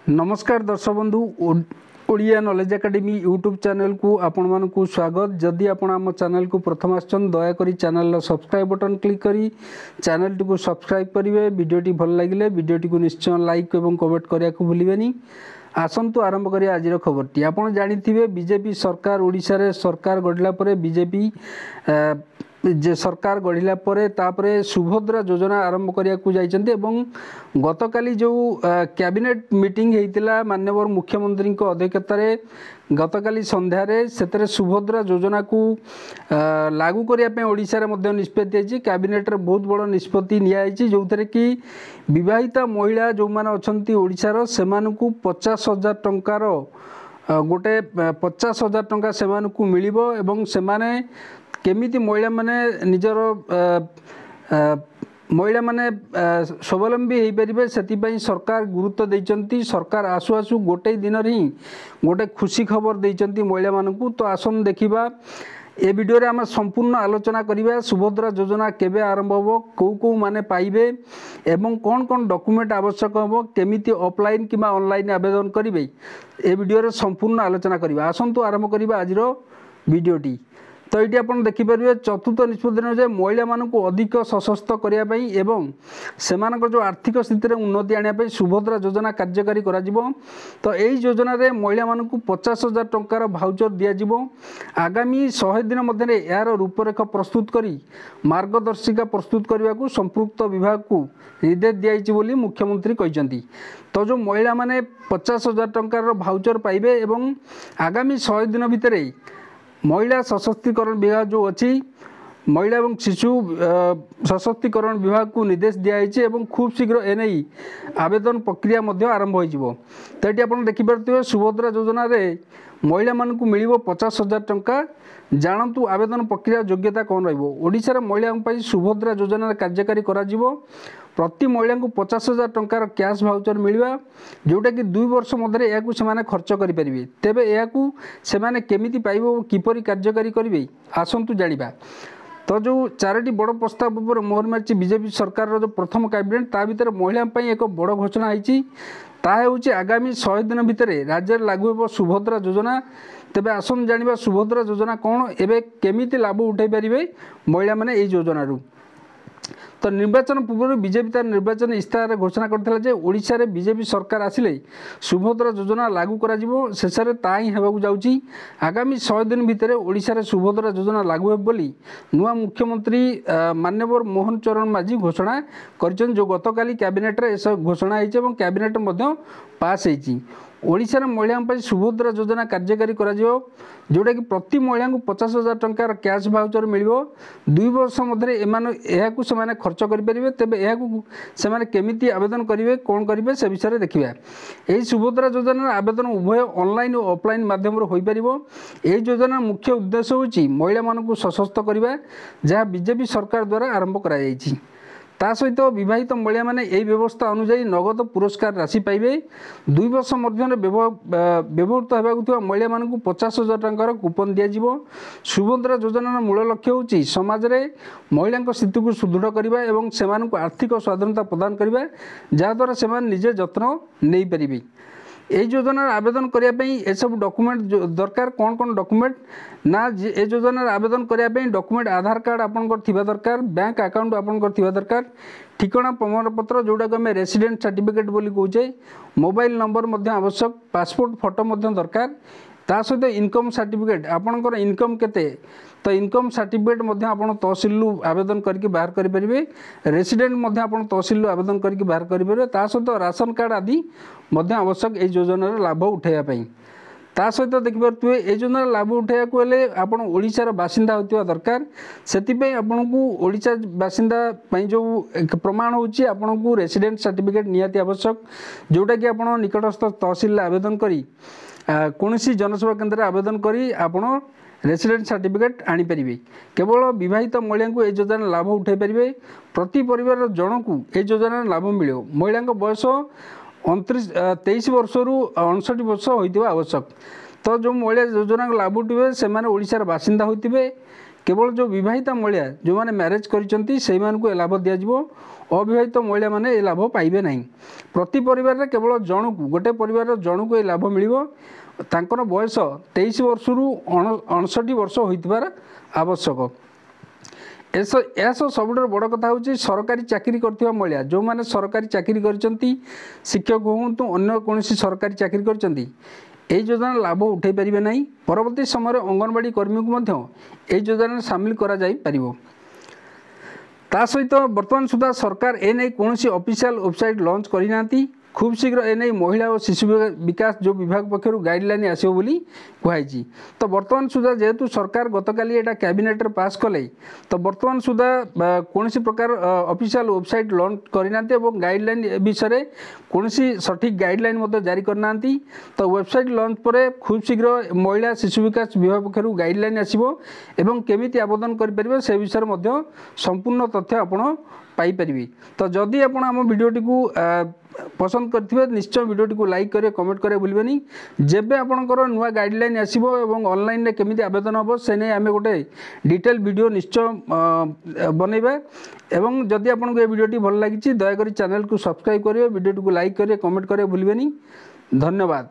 नमस्कार दर्शक बंधु Odia knowledge academy YouTube channel को आपण मानकु स्वागत। जदि आपण आम चैनल को प्रथम आछन दयाकोरी चैनल सब्सक्राइब बटन क्लिक करी चैनल टी को सब्सक्राइब करिवे। वीडियोटी भल लागिले वीडियोटी को निश्चय लाइक एवं कमेंट करिया को भूलिबेनी। आसंतु आरंभ करिया आज खबरटी। आपण जानिथिबे बीजेपी सरकार ओडिशा रे सरकार गढिला परे बीजेपी जे सरकार गढ़िला तापरे सुभद्रा योजना आरंभ करिया को जाइछन्ते एवं गतकाली जो कैबिनेट मीटिंग हेतिला माननीय मुख्यमंत्री को अध्यक्षता रे गतकाली संध्या रे सेतरे सुभद्रा योजना को लागू करिया पे ओडिशा रे मध्ये निष्पत्ति हेछि। कैबिनेट रे बहुत बड़ निष्पत्ति निया हेछि जोथरे कि विवाहिता महिला जो माने अछन्ती ओडिशा रो सेमानकु 50,000 टंकार गोटे 50,000 टंका सेमानकु मिलिबो एवं सेमाने केमिति महिला माने निजर महिला माने स्वावलंबी हो पारे से सरकार गुरुत्व देइचंती। सरकार आसु आसु गोटे दिन ही गोटे खुशी खबर देइचंती महिला मानकु। तो आसन देखिबा ए वीडियो रे हम संपूर्ण आलोचना करिबा सुभद्रा योजना केबे आरंभ हो को माने पाइबे एवं कौन कौन डॉक्यूमेंट आवश्यक हो केमिति ऑफलाइन किबा ऑनलाइन आवेदन करिवे ए वीडियो रे संपूर्ण आलोचना करिबा। आसंतु आरंभ करिबा आजिरो वीडियोटी। तो ये आप देखिपारे चतुर्थ निष्पत्ति अनुसार महिला मानक अधिक सशक्त करने एवं सेमानक जो आर्थिक स्थिति में उन्नति आने सुभद्रा योजना कार्यकारी करा जिवो। तो यही योजना रे महिला मानक 50,000 टंकार भाउचर दिया आगामी 100 दिन मध्य यार रूपरेख प्रस्तुत करी मार्गदर्शिका प्रस्तुत करने को संपृक्त विभाग को निर्देश दिया बोली मुख्यमंत्री कहते। तो जो महिला माने 50,000 टंकार भाउचर पाइबे एवं आगामी 100 दिन भितर महिला सशक्तिकरण विभाग जो अच्छी महिला एवं शिशु सशक्तिकरण विभाग को निर्देश दिखाई एवं खूब शीघ्र एने आवेदन प्रक्रिया आरंभ हो। तो ये आप देखिपे सुभद्रा योजना रे महिला मानक मिल 50,000 टंका। जानतु आवेदन प्रक्रिया योग्यता कौन रोशार महिला सुभद्रा योजना कार्यकारी करा प्रति महिला को 50,000 टंकार कैश भाउचर मिलवा जोटा कि 2 वर्ष मध्य या खर्च करें। तेबे या केमिति पाइबो किपरि कार्यकारी करेंगे आसंतु जानिबा। तो जो 4टी बड़ प्रस्ताव पर मोहर मार्ची बीजेपी सरकार जो प्रथम कैबिनेट ता भीतर महिला एक बड़ घोषणा होती ताकि आगामी 100 दिन भितर राज्य लागू हो सुभद्रा योजना। तेबे आसन जानिबा सुभद्रा योजना कौन एबे केमिति लाभ उठाई पारिबे महिला माने एई योजना रु। तो निर्वाचन पूर्व बीजेपी तार निर्वाचन इस्ताहार घोषणा करथिला ओडिशा रे बीजेपी सरकार आसिले सुभद्रा योजना लागू करा जिवो। शेष में ताही हेबाकु जाउची आगामी 100 दिन भितर ओडिशा रे सुभद्रा योजना लागू हेब बोली नुआ मुख्यमंत्री माननीय मोहन चरण माझी घोषणा करछन। जो गतकाली कैबिनेट रे एस घोषणा हेछि एवं कैबिनेट मध्य पास हेछि। ओडिशा रे महिला सुभद्रा योजना कार्यकारी करा जिवो जोटा कि प्रति महिला को 50,000 टंकार कैश भाउचर मिलिबो। 2 वर्ष मध्य एहाकु सेमाने खर्च करें। तेबे एहाकु सेमाने केमिति आवेदन करेंगे कौन करेंगे से विषय देखिए। यही सुभद्रा योजना आवेदन उभय ऑनलाइन और ऑफलाइन माध्यम हो पारिबो। एही योजना मुख्य उद्देश्य होची महिला मानकु सशक्त करबा जहाँ बीजेपी सरकार द्वारा आरंभ करा जायछि। ता सहित विवाहित महिला माने यही व्यवस्था अनुसार नगद पुरस्कार राशि पाइबे। 2 वर्ष मध्य व्यवहृत होगा महिला मानक 50,000 टंकार कूपन दिज्व। सुभद्रा योजनार मूल लक्ष्य होची समाज रे महिला स्थिति को सुदृढ़ करने एवं सेमानकु आर्थिक स्वाधीनता प्रदान करने जहाद्वारा से निजे जत्न नहीं पारिबे। ये योजना आवेदन करने ये सब डॉक्यूमेंट दरकार कौन कौन डॉक्यूमेंट ना ये योजना आवेदन करने डॉक्यूमेंट आधार कार्ड आपंकर थिबा दरकार बैंक अकाउंट आपंकर थिबा दरकार ठिकाना प्रमाण पत्र जोटा को आम रेसिडेंट सर्टिफिकेट बोली कहचे मोबाइल नंबर मध्य आवश्यक पासपोर्ट फोटो मध्य दरकार ता सहित इनकम सर्टिफिकेट आपणकर इनकम केते तो इनकम सर्टिफिकेट मध्य आपण तहसिल आवेदन करके बाहर करें। रेसिडेंट मध्य आपण तहसिल आवेदन करके बाहर करें। ता सहित राशन कार्ड आदि मध्य आवश्यक ये योजना लाभ उठाइबा। ता सहित देखिपे ये योजना लाभ उठाइबा हेले आपण ओडिशार बासिंदा होतिबा दरकार। सेतिपई आपनकु ओडिशा बासिंदा पई जो प्रमाण होची आपनकु रेसिडेंट सर्टिफिकेट निहाती आवश्यक जोटा कि आपण निकटस्थ तहसिल आवेदन करी कौनसी जनसेवा केन्द्र आवेदन करी आपण रेसिडेंट सर्टिफिकेट आनीपारे। केवल विवाहित महिला को ये योजना लाभ उठाई पारे। प्रति परिवार जन को ये योजना लाभ मिले। महिला बयस 23 वर्ष रु 59 वर्ष होता आवश्यक। तो जो महिला योजना लाभ उठे से ओडिशार बासिंदा होते केवल जो विवाहिता महिला जो मैंने मैरेज करिसेंती सेही मानकु ए लाभ दिया जिवो अविवाहित महिला माने ए लाभ पाइबे नहीं प्रति परिवार रे केवल जनकु गोटे परिवार जनकु ए लाभ मिलिबो तांकर बयस 23 वर्ष रु 59 वर्ष होइतबार आवश्यक एस सबुठ बड़ कथा हूँ सरकारी चाकरी करथिबा महिला जो माने सरकारी चाकरी करचंती शिक्षक हूँ तो अन्य कौन सरकारी चाकरी करचंती এই যোজনা লাভ উঠাই পারিবে নাই পরবর্তী সময় অঙ্গনবাড়ি কর্মীকে মধ্য এই যোজনা সামিল করা যাই পারিব ता सहित वर्तमान सुधा सरकार एने कौन ऑफिशियल वेबसाइट लॉन्च करना खूब शीघ्र एने महिला और शिशु विकास जो विभाग पक्षर गाइडलाइन आसो बोली कहुई तो वर्तमान सुधा जेहेतु सरकार गतकाली एटा कैबिनेट रे पास कले तो वर्तमान सुधा कौन प्रकार ऑफिशियल वेबसाइट लॉन्च करना गाइडलाइन विषय कौन सठिक गाइडलाइन जारी करना तो वेबसाइट लॉन्च पर खूब शीघ्र महिला शिशु विकास विभाग पक्षर गाइडलाइन आसो एवं केमिति आवेदन करें से विषय में संपूर्ण तथ्य आपण पाइपर तो जदि आप आम भिडटी को पसंद करथिबे निश्चय भिडटी को लाइक करे कमेंट करे भूलबेनी जेबे आपनकर नुआ गाइडलाइन आसीबो एवं ऑनलाइन रे केमिति आवेदन हबो से नै आमे गोटे डिटेल वीडियो निश्चय बनैबा एवं जदि आपनको ए भिडटी भल लागिछि दया करी चैनल को सब्सक्राइब करियो भिडटी को लाइक करे कमेंट करे भूलबेनी धन्यवाद।